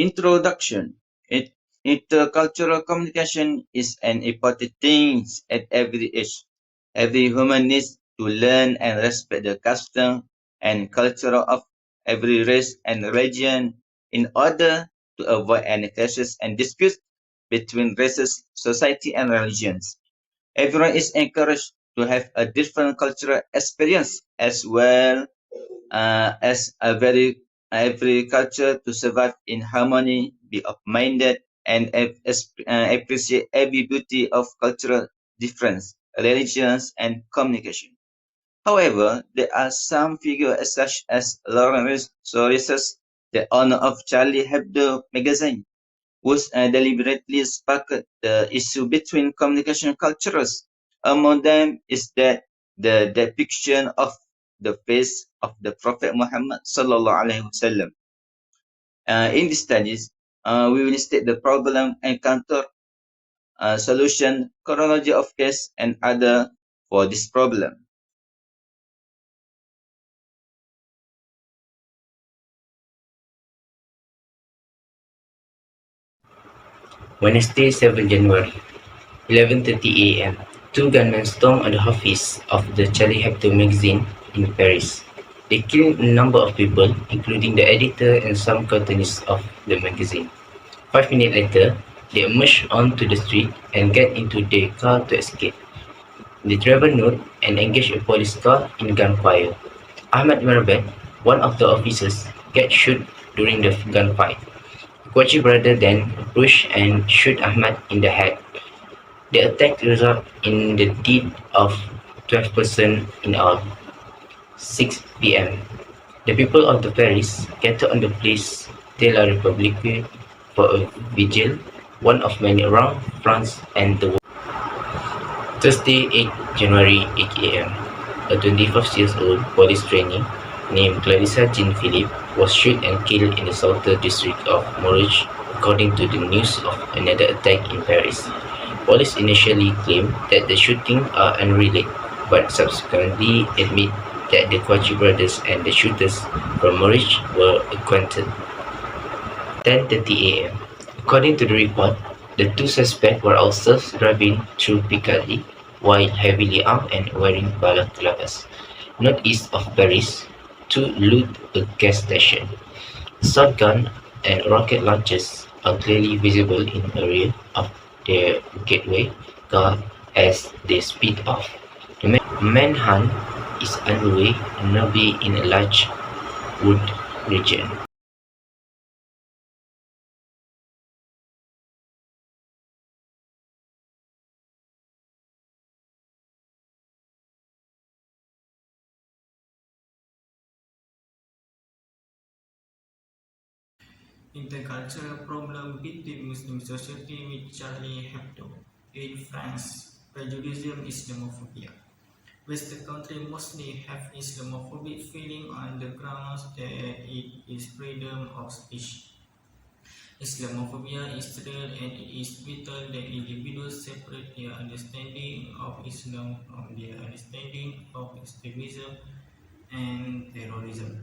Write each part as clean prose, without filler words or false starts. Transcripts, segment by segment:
Introduction. Intercultural communication is an important thing at every age. Every human needs to learn and respect the custom and culture of every race and religion in order to avoid any clashes and disputes between races, society, and religions. Everyone is encouraged to have a different cultural experience as well as every culture to survive in harmony, be open-minded, and appreciate every beauty of cultural difference, religions, and communication. However, there are some figures such as Lawrence Soros, the owner of Charlie Hebdo magazine, who deliberately sparked the issue between communication cultures. Among them is that the depiction of the face of the Prophet Muhammad sallallahu alaihi wasallam. In these studies, we will state the problem encountered, solution, chronology of case, and other for this problem. Wednesday, 7 January, 11:30 a.m. Two gunmen stormed on the office of the Charlie Hebdo magazine in Paris. They killed a number of people, including the editor and some cartoonists of the magazine. 5 minutes later, they emerged onto the street and get into their car to escape. The driver note and engaged a police car in gunfire. Ahmad Marbet, one of the officers, gets shot during the gunfight. The Kwachi brother then approached and shot Ahmad in the head. The attack resulted in the death of 12 persons in all. 6 p.m. The people of the Paris gathered on the place de la République for a vigil, one of many around France and the world. Thursday, 8 January, 8 a.m. A 25-year-old police trainee named Clarissa Jean-Philippe was shot and killed in the southern district of Morges, according to the news of another attack in Paris. Police initially claimed that the shootings are unrelated, but subsequently admit that the Kwachi brothers and the shooters from Morges were acquainted. 10:30 a.m. According to the report, the two suspects were also driving through Piccadilly while heavily armed and wearing balaclavas. Northeast of Paris, to loot a gas station. Shotgun and rocket launchers are clearly visible in the rear of their getaway car as they speed off. The manhunt is underway nearby in a large wood region. Intercultural problem between Muslim society with Charlie Hebdo. In France, prejudice Islamophobia. Western countries mostly have Islamophobic feeling on the grounds that it is freedom of speech. Islamophobia is real and it is vital that individuals separate their understanding of Islam from their understanding of extremism and terrorism.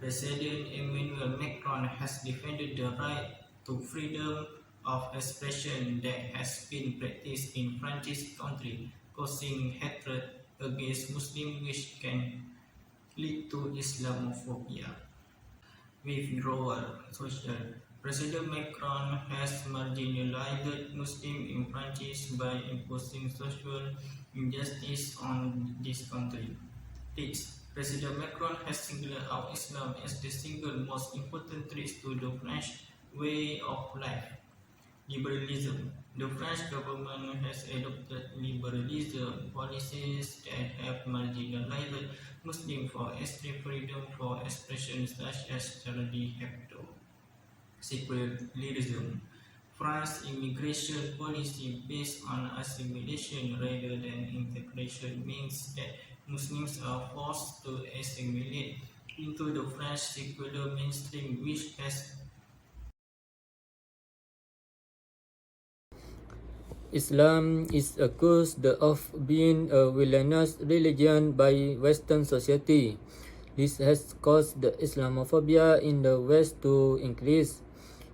President Emmanuel Macron has defended the right to freedom of expression that has been practiced in French country, causing hatred against Muslims which can lead to Islamophobia. Withdrawal social. President Macron has marginalized Muslims in France by imposing social injustice on this country. President Macron has singled out Islam as the single most important threat to the French way of life. Liberalism. The French government has adopted liberalism policies that have marginalized Muslims for extreme freedom for expression such as Charlie Hebdo. Secularism. France's immigration policy based on assimilation rather than integration means that Muslims are forced to assimilate into the French secular mainstream, which has Islam is accused of being a villainous religion by Western society. This has caused the Islamophobia in the West to increase.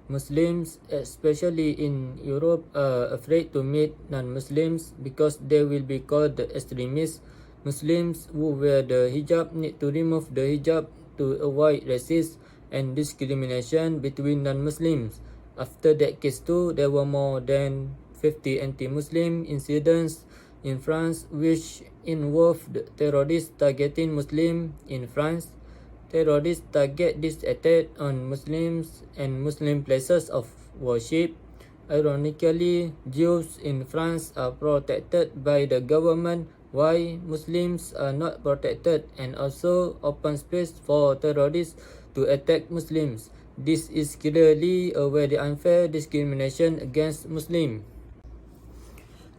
Muslims, especially in Europe, are afraid to meet non-Muslims because they will be called extremists. Muslims who wear the hijab need to remove the hijab to avoid racism and discrimination between non-Muslims. After that case too, there were more than 50 anti-Muslim incidents in France which involved terrorists targeting Muslims in France. Terrorists target this attack on Muslims and Muslim places of worship. Ironically, Jews in France are protected by the government while Muslims are not protected and also open space for terrorists to attack Muslims. This is clearly a very unfair discrimination against Muslims.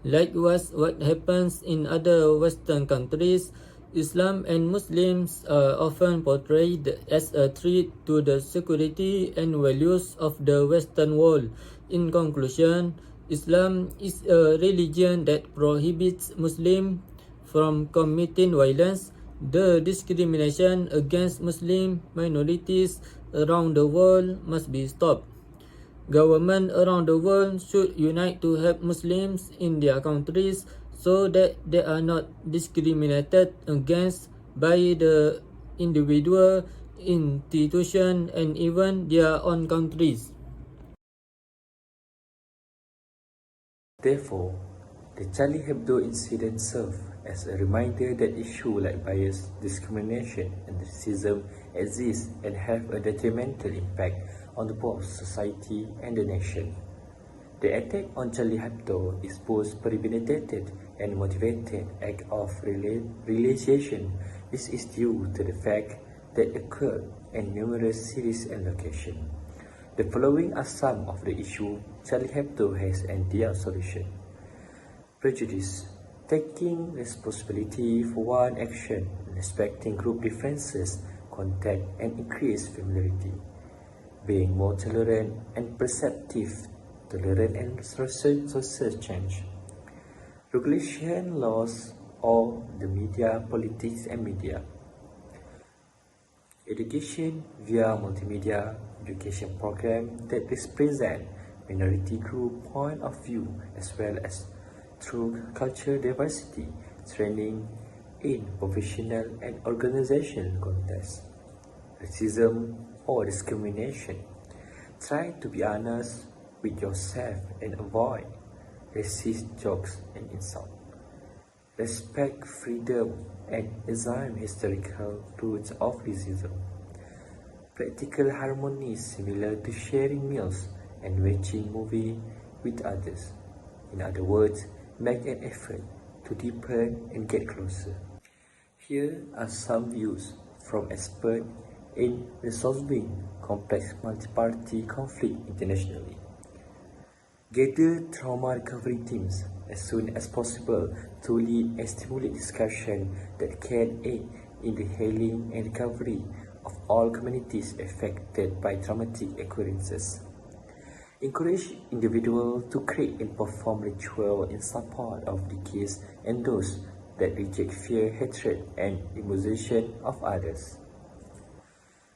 Likewise, what happens in other Western countries, Islam and Muslims are often portrayed as a threat to the security and values of the Western world. In conclusion, Islam is a religion that prohibits Muslims from committing violence. The discrimination against Muslim minorities around the world must be stopped. Governments around the world should unite to help Muslims in their countries so that they are not discriminated against by the individual, institution, and even their own countries. Therefore, the Charlie Hebdo incident served as a reminder that issues like bias, discrimination, and racism exist and have a detrimental impact on both society and the nation. The attack on Charlie Hebdo is both premeditated and motivated act of retaliation. This is due to the fact that occurred in numerous cities and locations. The following are some of the issues Charlie Hebdo has and their solution. Prejudice. Taking responsibility for one action, respecting group differences, contact and increased familiarity. Being more tolerant and perceptive, tolerant and social change. Regulation laws or the media, politics and media. Education via multimedia education program that represent minority group point of view as well as through cultural diversity, training in professional and organizational contexts. Racism or discrimination. Try to be honest with yourself and avoid racist jokes and insults. Respect freedom and examine historical roots of racism. Practical harmony is similar to sharing meals and watching movies with others. In other words, make an effort to deepen and get closer. Here are some views from experts in resolving complex multi-party conflict internationally. Gather trauma recovery teams as soon as possible to lead and stimulate discussion that can aid in the healing and recovery of all communities affected by traumatic occurrences. Encourage individuals to create and perform rituals in support of the case and those that reject fear, hatred, and demonization of others.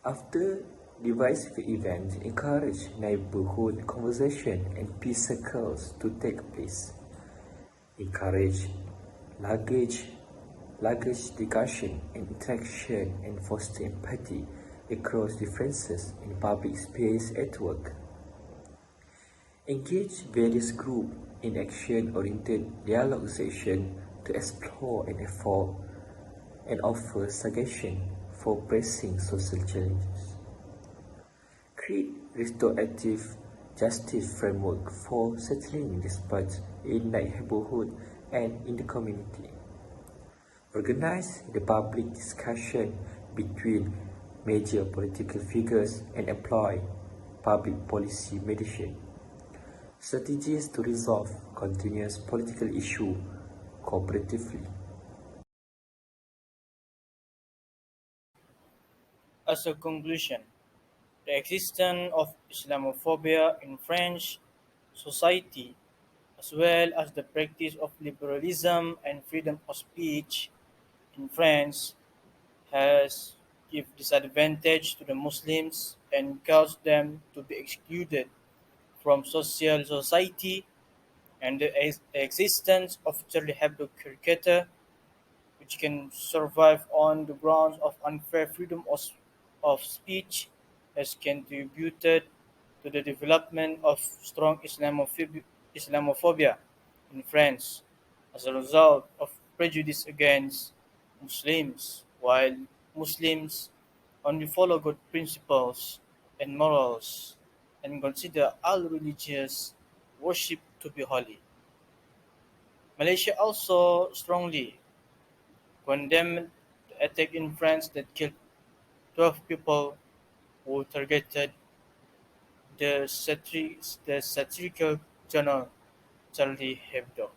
After divisive events, encourage neighborhood conversation and peace circles to take place. Encourage language discussion and interaction and foster empathy across differences in public space at work. Engage various groups in action-oriented dialogue sessions to explore and effort and offer suggestions for pressing social challenges. Create restorative justice framework for settling disputes in neighborhood and in the community. Organize the public discussion between major political figures and employ public policy mediation. Strategies to resolve continuous political issues cooperatively. As a conclusion, the existence of Islamophobia in French society, as well as the practice of liberalism and freedom of speech in France, has give disadvantage to the Muslims and caused them to be excluded from social society, and the existence of Charlie Hebdo caricature, which can survive on the grounds of unfair freedom of speech, has contributed to the development of strong Islamophobia in France as a result of prejudice against Muslims, while Muslims only follow good principles and morals and consider all religious worship to be holy. Malaysia also strongly condemned the attack in France that killed 12 people who targeted the satirical journal Charlie Hebdo.